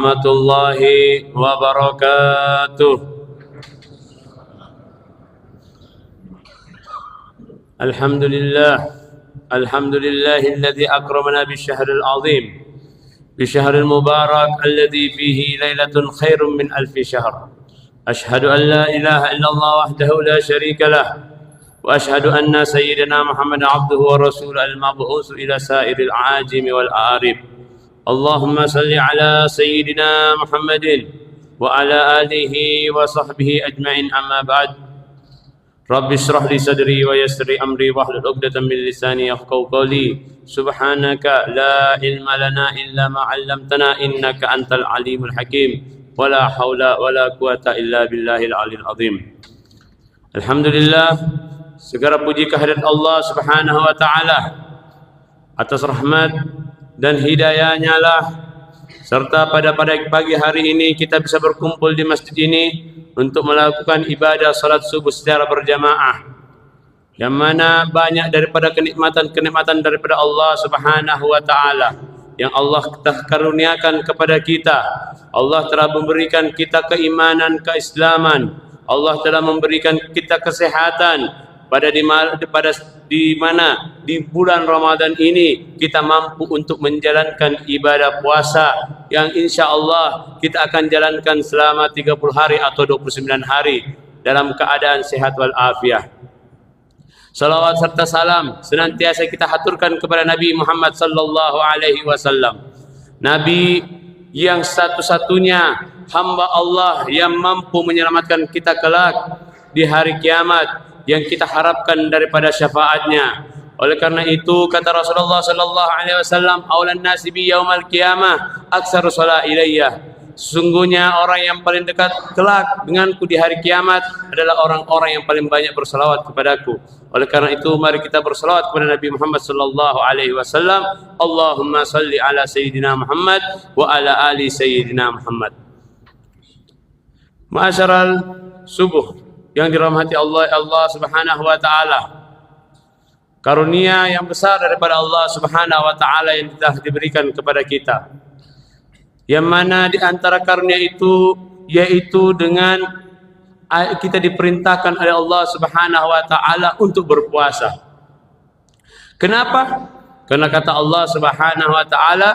warahmatullahi wabarakatuh. Alhamdulillahilladzi akramana bisyahril azim, bisyahril mubarak alladzi fihi lailatun khairum min alfi syahr. Ashhadu an la ilaha illallah wahdahu la syarika lah, wa ashhadu anna sayyidina Muhammadan abduhu wa rasuluhu al-mab'uts ila sairil ajimi wal a'rib. Allahumma salli ala sayyidina Muhammadin wa ala alihi wa sahbihi ajma'in, amma ba'd. Rabbi shrah li sadri wa yassir li amri wahlul 'uqdatam min lisani yafqahu qawli. Subhanaka la ilma lana illa ma 'allamtana innaka antal alimul hakim. Wala haula wala quwata illa billahil aliyil azim. Alhamdulillah, segala puji kehadirat Allah Subhanahu wa taala atas rahmat dan hidayahnya lah, serta pada pagi hari ini kita bisa berkumpul di masjid ini untuk melakukan ibadah salat subuh secara berjamaah, yang mana banyak daripada kenikmatan daripada Allah Subhanahu wa taala yang Allah telah karuniakan kepada kita. Allah telah memberikan kita keimanan, keislaman. Allah telah memberikan kita kesehatan. Di mana di bulan Ramadan ini kita mampu untuk menjalankan ibadah puasa yang insya Allah kita akan jalankan selama 30 hari atau 29 hari dalam keadaan sehat wal afiah. Salawat serta salam senantiasa kita haturkan kepada Nabi Muhammad sallallahu alaihi wasallam, Nabi yang satu-satunya hamba Allah yang mampu menyelamatkan kita kelak di hari kiamat, yang kita harapkan daripada syafaatnya. Oleh karena itu kata Rasulullah sallallahu alaihi wasallam, aulan nasi bi yaumal qiyamah aktsaru shala ilayya. Sesungguhnya orang yang paling dekat kelak denganku di hari kiamat adalah orang-orang yang paling banyak berselawat kepadaku. Oleh karena itu mari kita berselawat kepada Nabi Muhammad sallallahu alaihi wasallam. Allahumma salli ala sayyidina Muhammad wa ala ali sayyidina Muhammad. Ma'asyaral subuh yang dirahmati Allah Subhanahu wa taala, karunia yang besar daripada Allah Subhanahu wa taala yang telah diberikan kepada kita, yang mana di antara karunia itu yaitu dengan kita diperintahkan oleh Allah Subhanahu wa taala untuk berpuasa. Kenapa? Karena kata Allah Subhanahu wa taala,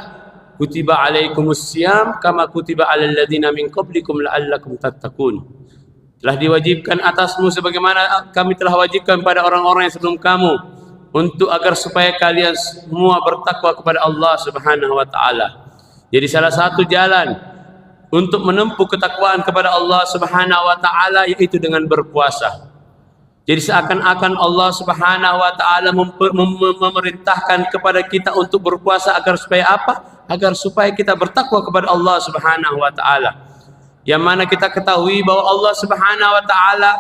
kutiba alaikumus syiyam kama kutiba alal ladzina min qablikum la'allakum tattaqun. Telah diwajibkan atasmu sebagaimana kami telah wajibkan pada orang-orang yang sebelum kamu, untuk agar supaya kalian semua bertakwa kepada Allah Subhanahu wa taala. Jadi salah satu jalan untuk menempuh ketakwaan kepada Allah Subhanahu wa taala yaitu dengan berpuasa. Jadi seakan-akan Allah Subhanahu wa taala memerintahkan kepada kita untuk berpuasa agar supaya apa? Agar supaya kita bertakwa kepada Allah Subhanahu wa taala. Yang mana kita ketahui bahwa Allah Subhanahu wa taala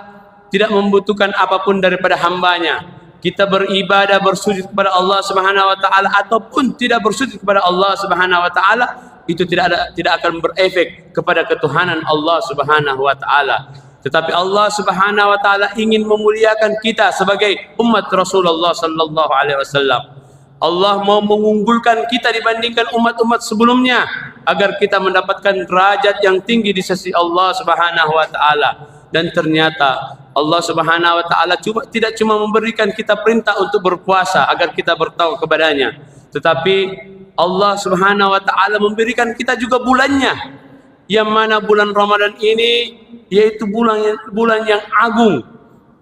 tidak membutuhkan apapun daripada hambanya. Kita beribadah, bersujud kepada Allah Subhanahu wa taala ataupun tidak bersujud kepada Allah Subhanahu wa taala, itu tidak akan berefek kepada ketuhanan Allah Subhanahu wa taala. Tetapi Allah Subhanahu wa taala ingin memuliakan kita sebagai umat Rasulullah sallallahu alaihi wasallam. Allah mau mengunggulkan kita dibandingkan umat-umat sebelumnya agar kita mendapatkan derajat yang tinggi di sisi Allah Subhanahu wa taala. Dan ternyata Allah Subhanahu wa taala tidak cuma memberikan kita perintah untuk berpuasa agar kita bertakwa kepadanya, tetapi Allah Subhanahu wa taala memberikan kita juga bulannya, yang mana bulan Ramadan ini yaitu bulan yang agung,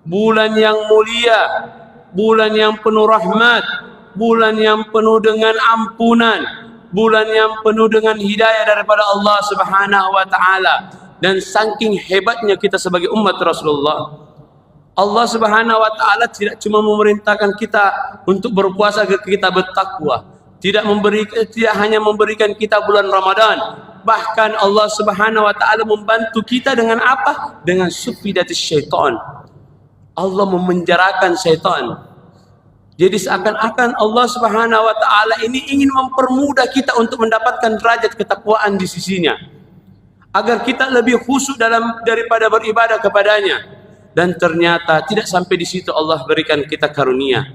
bulan yang mulia, bulan yang penuh rahmat, bulan yang penuh dengan ampunan, bulan yang penuh dengan hidayah daripada Allah Subhanahu wa taala. Dan saking hebatnya kita sebagai umat Rasulullah, Allah Subhanahu wa taala tidak cuma memerintahkan kita untuk berpuasa agar kita bertakwa, tidak hanya memberikan kita bulan Ramadan, bahkan Allah Subhanahu wa taala membantu kita dengan apa? Dengan sufidatis syaitan. Allah memenjarakan syaitan. Jadi seakan-akan Allah Subhanahu wa taala ini ingin mempermudah kita untuk mendapatkan derajat ketakwaan di sisinya, agar kita lebih khusyuk daripada beribadah kepadanya. Dan ternyata tidak sampai di situ Allah berikan kita karunia,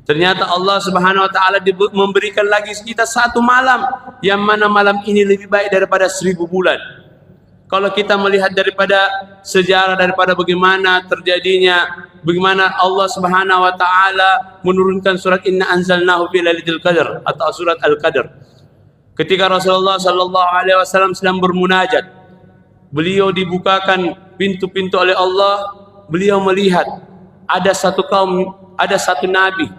Ternyata Allah Subhanahu wa taala memberikan lagi kita satu malam, yang mana malam ini lebih baik daripada 1000 bulan. Kalau kita melihat daripada sejarah, daripada bagaimana terjadinya, bagaimana Allah Subhanahu wa taala menurunkan surat Inna anzalnahu fi lailatul qadar atau surat Al-Qadar. Ketika Rasulullah sallallahu alaihi wasallam sedang bermunajat, beliau dibukakan pintu-pintu oleh Allah, beliau melihat ada satu kaum, ada satu nabi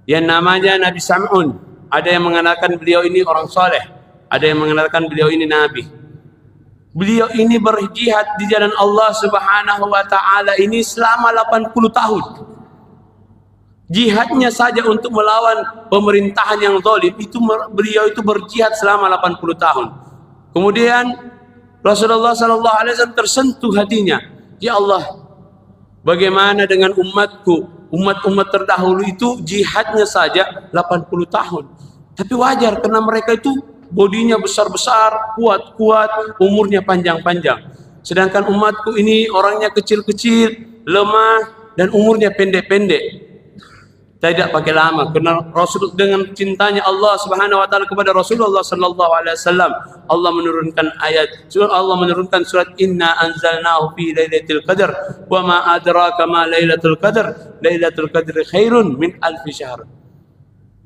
yang namanya Nabi Sam'un. Ada yang mengatakan beliau ini orang soleh, ada yang mengatakan beliau ini nabi. Beliau ini berjihad di jalan Allah Subhanahu wa taala ini selama 80 tahun. Jihadnya saja untuk melawan pemerintahan yang zalim itu, beliau itu berjihad selama 80 tahun. Kemudian Rasulullah sallallahu alaihi wasallam tersentuh hatinya. Ya Allah, bagaimana dengan umatku? Umat-umat terdahulu itu jihadnya saja 80 tahun. Tapi wajar karena mereka itu bodinya besar-besar, kuat-kuat, umurnya panjang-panjang. Sedangkan umatku ini orangnya kecil-kecil, lemah, dan umurnya pendek-pendek. Tidak pakai lama karena Rasul dengan cintanya Allah Subhanahu wa taala kepada Rasulullah sallallahu alaihi wasallam, Allah menurunkan ayat, Allah menurunkan surat Inna anzalnahu fi lailatul qadar wa ma adraka ma lailatul qadar, lailatul qadri khairun min alfi syahr.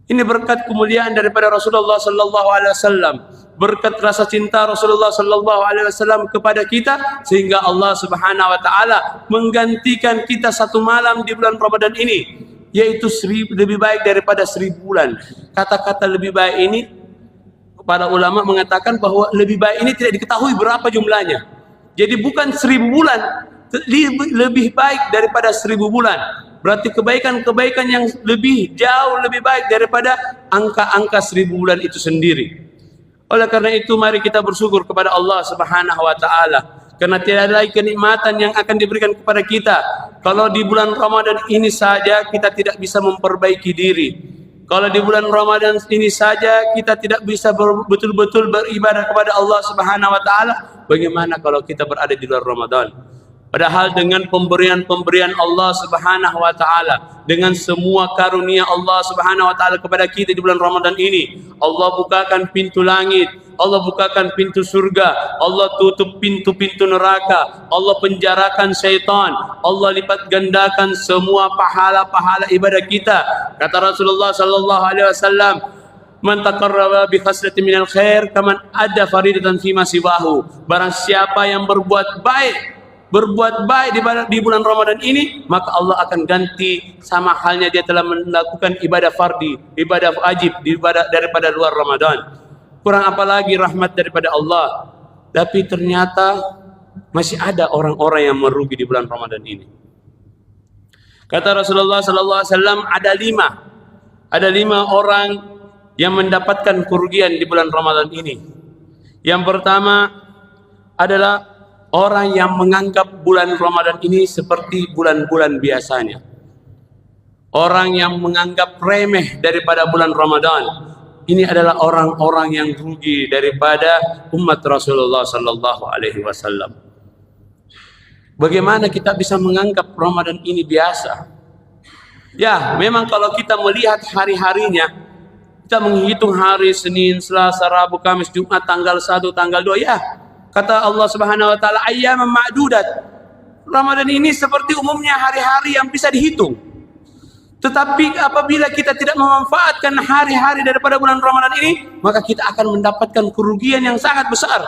Ini berkat kemuliaan daripada Rasulullah sallallahu alaihi wasallam, berkat rasa cinta Rasulullah sallallahu alaihi wasallam kepada kita, sehingga Allah Subhanahu wa taala menggantikan kita satu malam di bulan Ramadan ini, yaitu lebih baik daripada 1000 bulan. Kata-kata lebih baik ini, para ulama mengatakan bahwa lebih baik ini tidak diketahui berapa jumlahnya. Jadi bukan 1000 bulan, lebih baik daripada 1000 bulan. Berarti kebaikan-kebaikan yang lebih jauh lebih baik daripada angka-angka 1000 bulan itu sendiri. Oleh karena itu mari kita bersyukur kepada Allah Subhanahu wa taala, karena tidak ada lagi kenikmatan yang akan diberikan kepada kita. Kalau di bulan Ramadan ini saja kita tidak bisa memperbaiki diri. Kalau di bulan Ramadan ini saja kita tidak bisa betul-betul beribadah kepada Allah Subhanahu wa taala, bagaimana kalau kita berada di luar Ramadan? Padahal dengan pemberian-pemberian Allah Subhanahu wa taala, dengan semua karunia Allah Subhanahu wa taala kepada kita di bulan Ramadan ini, Allah bukakan pintu langit, Allah bukakan pintu surga, Allah tutup pintu-pintu neraka, Allah penjarakan syaitan, Allah lipat gandakan semua pahala-pahala ibadah kita. Kata Rasulullah sallallahu alaihi wasallam, man taqarraba bi khaslatin minal khair kaman ada faridatan fi ma siwahu. Barang siapa yang berbuat baik di bulan Ramadan ini, maka Allah akan ganti sama halnya dia telah melakukan ibadah fardi, ibadah wajib daripada luar Ramadan. Kurang apalagi rahmat daripada Allah. Tapi ternyata masih ada orang-orang yang merugi di bulan Ramadan ini. Kata Rasulullah sallallahu alaihi wasallam, ada lima orang yang mendapatkan kerugian di bulan Ramadan ini. Yang pertama adalah orang yang menganggap bulan Ramadan ini seperti bulan-bulan biasanya. Orang yang menganggap remeh daripada bulan Ramadan. Ini adalah orang-orang yang rugi daripada umat Rasulullah sallallahu alaihi wasallam. Bagaimana kita bisa menganggap Ramadan ini biasa? Ya, memang kalau kita melihat hari-harinya, kita menghitung hari Senin, Selasa, Rabu, Kamis, Jumat, tanggal 1, tanggal 2, ya. Kata Allah Subhanahu wa taala, ayyaman ma'dudat. Ramadan ini seperti umumnya hari-hari yang bisa dihitung. Tetapi apabila kita tidak memanfaatkan hari-hari daripada bulan Ramadan ini, maka kita akan mendapatkan kerugian yang sangat besar.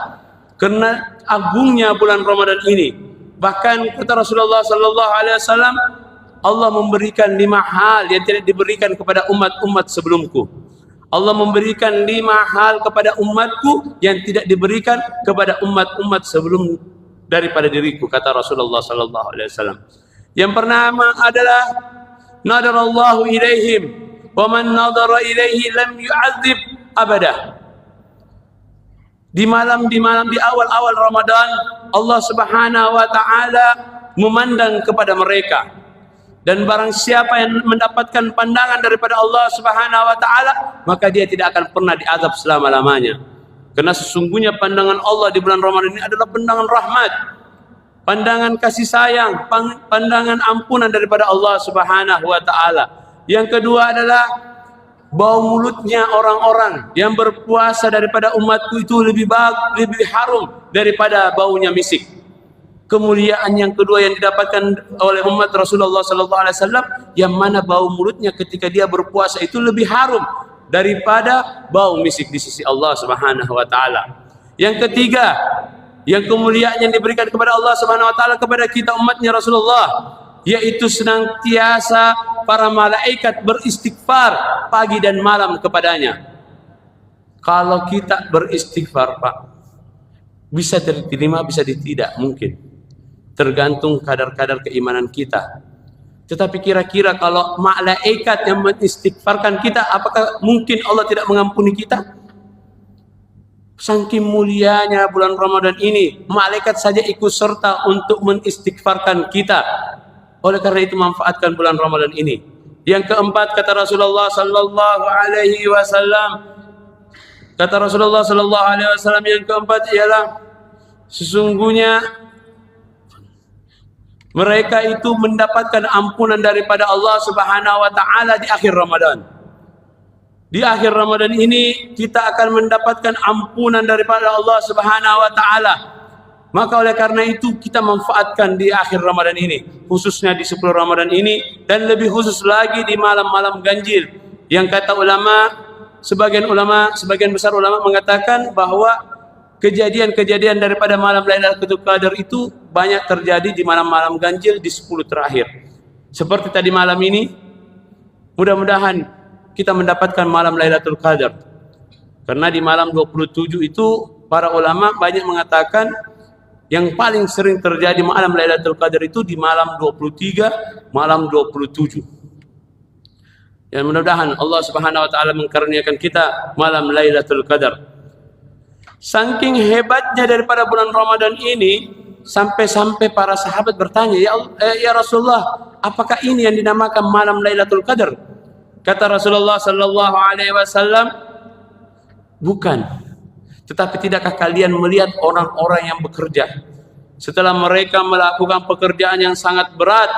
Karena agungnya bulan Ramadan ini. Bahkan kata Rasulullah sallallahu alaihi wasallam, Allah memberikan 5 hal yang tidak diberikan kepada umat-umat sebelumku. Allah memberikan 5 hal kepada umatku yang tidak diberikan kepada umat-umat sebelum daripada diriku, kata Rasulullah sallallahu alaihi wasallam. Yang pertama adalah nadarallahu ilaihim wa man nadara ilaihi lam yu'adzib abada. Di awal-awal Ramadan, Allah Subhanahu wa taala memandang kepada mereka. Dan barang siapa yang mendapatkan pandangan daripada Allah Subhanahu wa taala, maka dia tidak akan pernah diazab selama-lamanya. Karena sesungguhnya pandangan Allah di bulan Ramadan ini adalah pandangan rahmat, pandangan kasih sayang, pandangan ampunan daripada Allah Subhanahu wa taala, Yang kedua adalah bau mulutnya orang-orang yang berpuasa daripada umatku itu lebih harum daripada baunya misik. Kemuliaan yang kedua yang didapatkan oleh umat Rasulullah sallallahu alaihi wasallam, yang mana bau mulutnya ketika dia berpuasa itu lebih harum daripada bau misik di sisi Allah Subhanahu wa taala. Yang ketiga, yang kemuliaan yang diberikan kepada Allah Subhanahu wa taala kepada kita umatnya Rasulullah, yaitu senantiasa para malaikat beristighfar pagi dan malam kepadanya. Kalau kita beristighfar, Pak, bisa diterima, bisa tidak, mungkin. Tergantung kadar-kadar keimanan kita. Tetapi kira-kira kalau malaikat yang mengistighfarkan kita, apakah mungkin Allah tidak mengampuni kita? Saking mulianya bulan Ramadan ini, malaikat saja ikut serta untuk mengistighfarkan kita. Oleh karena itu manfaatkan bulan Ramadan ini. Yang keempat, kata Rasulullah sallallahu alaihi wasallam, yang keempat ialah sesungguhnya mereka itu mendapatkan ampunan daripada Allah Subhanahu wa taala di akhir Ramadan. Di akhir Ramadan ini kita akan mendapatkan ampunan daripada Allah Subhanahu wa taala. Maka oleh karena itu kita manfaatkan di akhir Ramadan ini, khususnya di 10 Ramadan ini, dan lebih khusus lagi di malam-malam ganjil. Yang kata ulama, sebagian besar ulama mengatakan bahwa kejadian-kejadian daripada malam Lailatul Qadar itu banyak terjadi di malam-malam ganjil di 10 terakhir. Seperti tadi malam ini, mudah-mudahan kita mendapatkan malam Lailatul Qadar. Karena di malam 27 itu para ulama banyak mengatakan yang paling sering terjadi malam Lailatul Qadar itu di malam 23, malam 27. Dan mudah-mudahan Allah Subhanahu wa taala mengkaruniakan kita malam Lailatul Qadar. Saking hebatnya daripada bulan Ramadan ini, sampai-sampai para sahabat bertanya, ya Rasulullah, apakah ini yang dinamakan malam Lailatul Qadar? Kata Rasulullah sallallahu alaihi wasallam, bukan. Tetapi tidakkah kalian melihat orang-orang yang bekerja, setelah mereka melakukan pekerjaan yang sangat berat,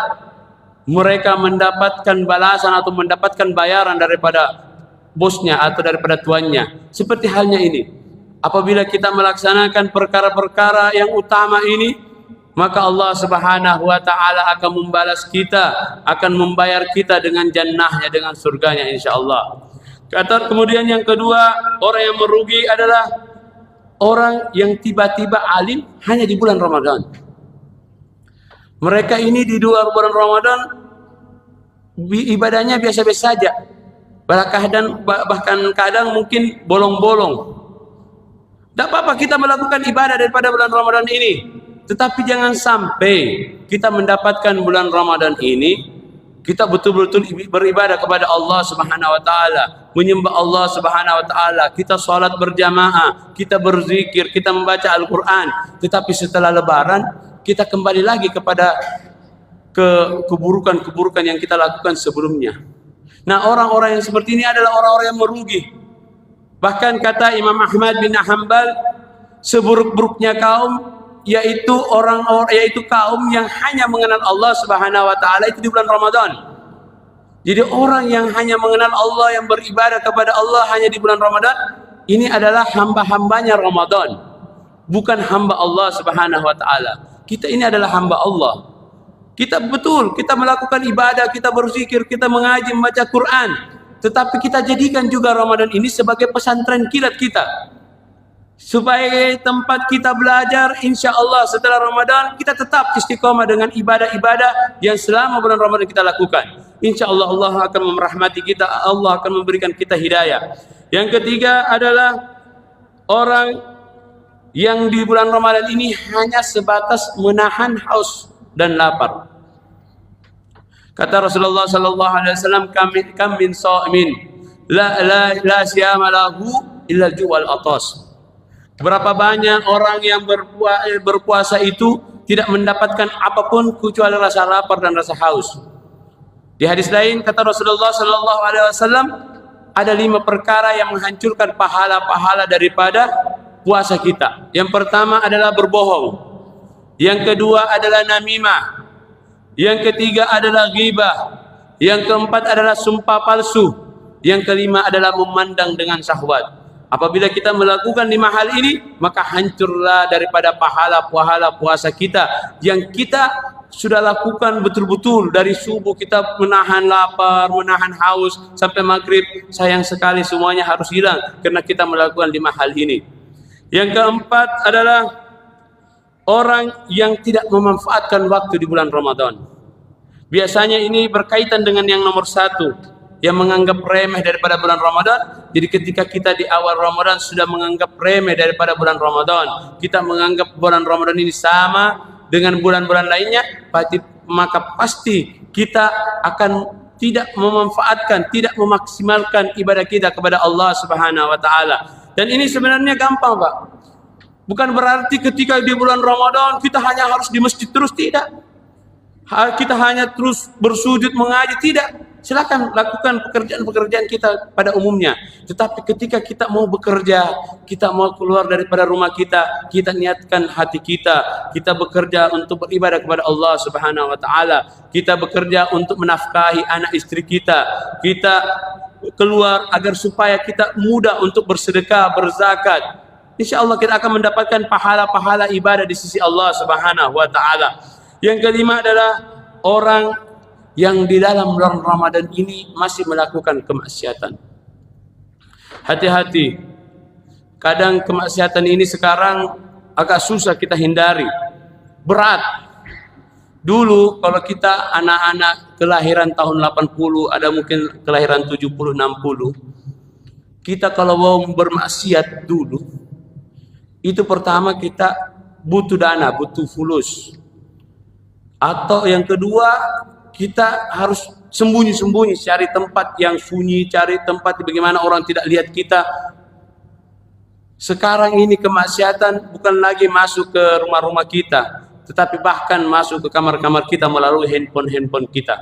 mereka mendapatkan balasan atau mendapatkan bayaran daripada bosnya atau daripada tuannya. Seperti halnya ini, apabila kita melaksanakan perkara-perkara yang utama ini, maka Allah Subhanahu wa taala akan membalas kita, akan membayar kita dengan jannahnya, dengan surganya insyaallah. Kata kemudian yang kedua, orang yang merugi adalah orang yang tiba-tiba alim hanya di bulan Ramadan. Mereka ini di luar bulan Ramadan ibadahnya biasa-biasa saja. Bahkan kadang mungkin bolong-bolong. Tidak apa-apa kita melakukan ibadah daripada bulan Ramadan ini. Tetapi jangan sampai kita mendapatkan bulan Ramadan ini kita betul-betul beribadah kepada Allah Subhanahu wa taala, menyembah Allah Subhanahu wa taala, kita salat berjamaah, kita berzikir, kita membaca Al-Qur'an, tetapi setelah lebaran kita kembali lagi kepada keburukan-keburukan yang kita lakukan sebelumnya. Nah, orang-orang yang seperti ini adalah orang-orang yang merugi. Bahkan kata Imam Ahmad bin Hanbal, seburuk-buruknya kaum yaitu kaum yang hanya mengenal Allah Subhanahu wa taala itu di bulan Ramadan. Jadi orang yang hanya mengenal Allah, yang beribadah kepada Allah hanya di bulan Ramadan, ini adalah hamba-hambanya Ramadan, bukan hamba Allah Subhanahu wa taala. Kita ini adalah hamba Allah. Kita melakukan ibadah, kita berzikir, kita mengaji, membaca Quran, tetapi kita jadikan juga Ramadan ini sebagai pesantren kilat kita. Supaya tempat kita belajar, insya Allah setelah Ramadan kita tetap istiqomah dengan ibadah-ibadah yang selama bulan Ramadan kita lakukan. Insya Allah Allah akan merahmati kita, Allah akan memberikan kita hidayah. Yang ketiga adalah orang yang di bulan Ramadan ini hanya sebatas menahan haus dan lapar. Kata Rasulullah sallallahu alaihi wasallam, kam min sha'imin la siyama lahu illa al-ju' wal atas. Berapa banyak orang yang berpuasa itu tidak mendapatkan apapun kecuali rasa lapar dan rasa haus. Di hadis lain kata Rasulullah sallallahu alaihi wasallam, ada 5 perkara yang menghancurkan pahala-pahala daripada puasa kita. Yang pertama adalah berbohong. Yang kedua adalah namimah. Yang ketiga adalah ghibah. Yang keempat adalah sumpah palsu. Yang kelima adalah memandang dengan syahwat. Apabila kita melakukan 5 hal ini, maka hancurlah daripada pahala-pahala puasa kita yang kita sudah lakukan betul-betul dari subuh. Kita menahan lapar, menahan haus sampai maghrib. Sayang sekali semuanya harus hilang karena kita melakukan 5 hal ini. Yang keempat adalah orang yang tidak memanfaatkan waktu di bulan Ramadan. Biasanya ini berkaitan dengan yang nomor 1, yang menganggap remeh daripada bulan Ramadan. Jadi ketika kita di awal Ramadan sudah menganggap remeh daripada bulan Ramadan, kita menganggap bulan Ramadan ini sama dengan bulan-bulan lainnya, maka pasti kita akan tidak memanfaatkan, tidak memaksimalkan ibadah kita kepada Allah Subhanahu wa taala. Dan ini sebenarnya gampang, Pak. Bukan berarti ketika di bulan Ramadan kita hanya harus di masjid terus, tidak. Kita hanya terus bersujud mengaji, tidak. Silakan lakukan pekerjaan-pekerjaan kita pada umumnya. Tetapi ketika kita mau bekerja, kita mau keluar daripada rumah kita, kita niatkan hati kita, kita bekerja untuk beribadah kepada Allah Subhanahu wa taala. Kita bekerja untuk menafkahi anak istri kita. Kita keluar agar supaya kita mudah untuk bersedekah, berzakat. Insya Allah kita akan mendapatkan pahala-pahala ibadah di sisi Allah Subhanahu wa taala. Yang kelima adalah orang yang di dalam bulan Ramadan ini masih melakukan kemaksiatan. Hati-hati. Kadang kemaksiatan ini sekarang agak susah kita hindari. Berat. Dulu kalau kita anak-anak kelahiran tahun 80, ada mungkin kelahiran 70, 60. Kita kalau mau bermaksiat dulu, itu pertama kita butuh dana, butuh fulus. Atau yang kedua, kita harus sembunyi-sembunyi, cari tempat yang sunyi, cari tempat bagaimana orang tidak lihat kita. Sekarang ini kemaksiatan bukan lagi masuk ke rumah-rumah kita, tetapi bahkan masuk ke kamar-kamar kita melalui handphone kita.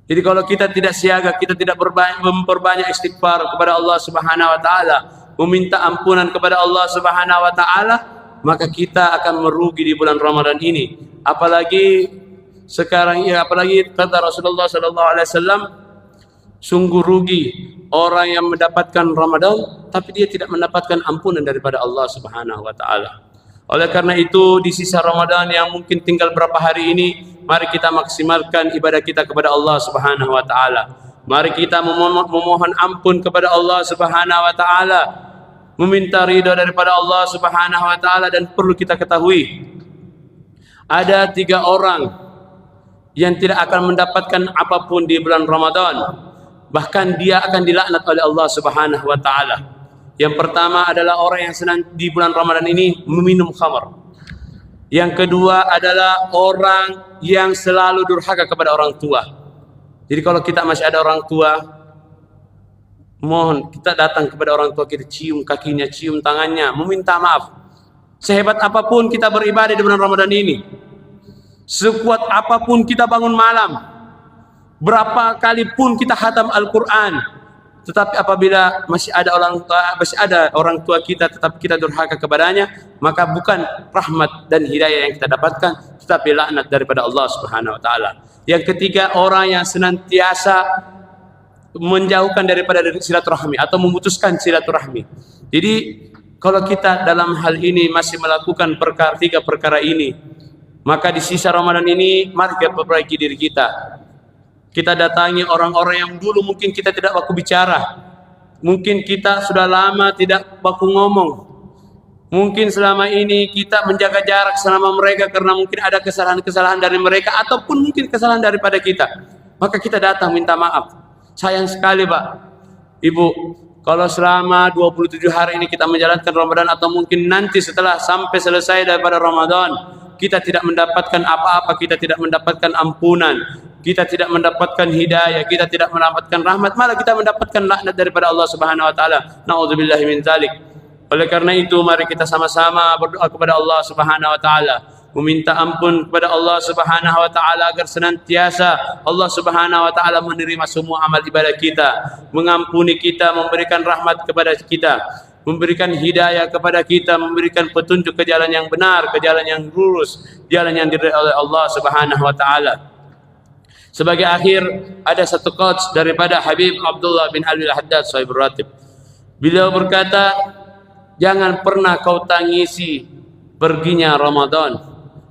Jadi kalau kita tidak siaga, kita tidak memperbanyak istighfar kepada Allah Subhanahu wa taala, meminta ampunan kepada Allah Subhanahu wa taala, maka kita akan merugi di bulan Ramadan ini. Apalagi sekarang ya, apalagi kata Rasulullah sallallahu alaihi wasallam, sungguh rugi orang yang mendapatkan Ramadan tapi dia tidak mendapatkan ampunan daripada Allah Subhanahu wa taala. Oleh karena itu di sisa Ramadan yang mungkin tinggal berapa hari ini, mari kita maksimalkan ibadah kita kepada Allah Subhanahu wa taala. Mari kita memohon ampun kepada Allah Subhanahu wa taala, meminta ridha daripada Allah Subhanahu wa taala. Dan perlu kita ketahui, ada 3 orang yang tidak akan mendapatkan apapun di bulan Ramadan, bahkan dia akan dilaknat oleh Allah Subhanahu wa taala. Yang pertama adalah orang yang senang di bulan Ramadan ini meminum khamar. Yang kedua adalah orang yang selalu durhaka kepada orang tua. Jadi kalau kita masih ada orang tua, mohon kita datang kepada orang tua kita, cium kakinya, cium tangannya, meminta maaf. Sehebat apapun kita beribadah di bulan Ramadan ini, sekuat apapun kita bangun malam, berapa kali pun kita khatam Al-Quran, tetapi apabila masih ada orang tua kita tetapi kita durhaka kepadanya, maka bukan rahmat dan hidayah yang kita dapatkan, tetapi laknat daripada Allah Subhanahu wa taala. Yang ketiga, orang yang senantiasa menjauhkan daripada silaturahmi atau memutuskan silaturahmi. Jadi kalau kita dalam hal ini masih melakukan 3 perkara ini, maka di sisa Ramadan ini mari kita perbaiki diri kita. Kita datangi orang-orang yang dulu mungkin kita tidak baku bicara, mungkin kita sudah lama tidak baku ngomong, mungkin selama ini kita menjaga jarak sama mereka karena mungkin ada kesalahan-kesalahan dari mereka ataupun mungkin kesalahan daripada kita. Maka kita datang minta maaf. Sayang sekali Pak, Ibu, kalau selama 27 hari ini kita menjalankan Ramadan, atau mungkin nanti setelah sampai selesai daripada Ramadan, kita tidak mendapatkan apa-apa, kita tidak mendapatkan ampunan, kita tidak mendapatkan hidayah, kita tidak mendapatkan rahmat, malah kita mendapatkan laknat daripada Allah Subhanahu wa taala. Nauzubillahi min dzalik. Oleh karena itu mari kita sama-sama berdoa kepada Allah Subhanahu wa taala, meminta ampun kepada Allah Subhanahu wa taala agar senantiasa Allah Subhanahu wa taala menerima semua amal ibadah kita, mengampuni kita, memberikan rahmat kepada kita, memberikan hidayah kepada kita, memberikan petunjuk ke jalan yang benar, ke jalan yang lurus, jalan yang diridhai oleh Allah Subhanahu wa taala. Sebagai akhir, ada satu quotes daripada Habib Abdullah bin Ali Al-Haddad Sahibur Ratib. Beliau berkata, jangan pernah kau tangisi perginya Ramadan,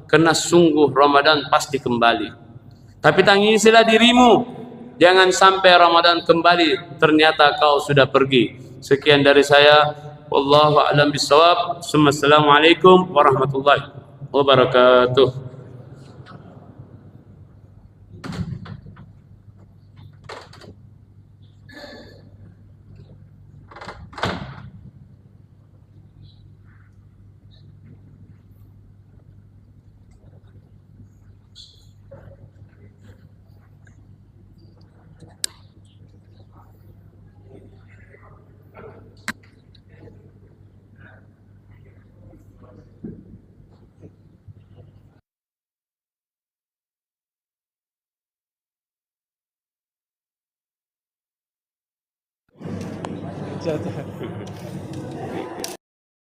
karena sungguh Ramadan pasti kembali. Tapi tangisilah dirimu, jangan sampai Ramadan kembali ternyata kau sudah pergi. Sekian dari saya, wallahu a'lam bishawab. Assalamualaikum warahmatullahi wabarakatuh. Jatuh.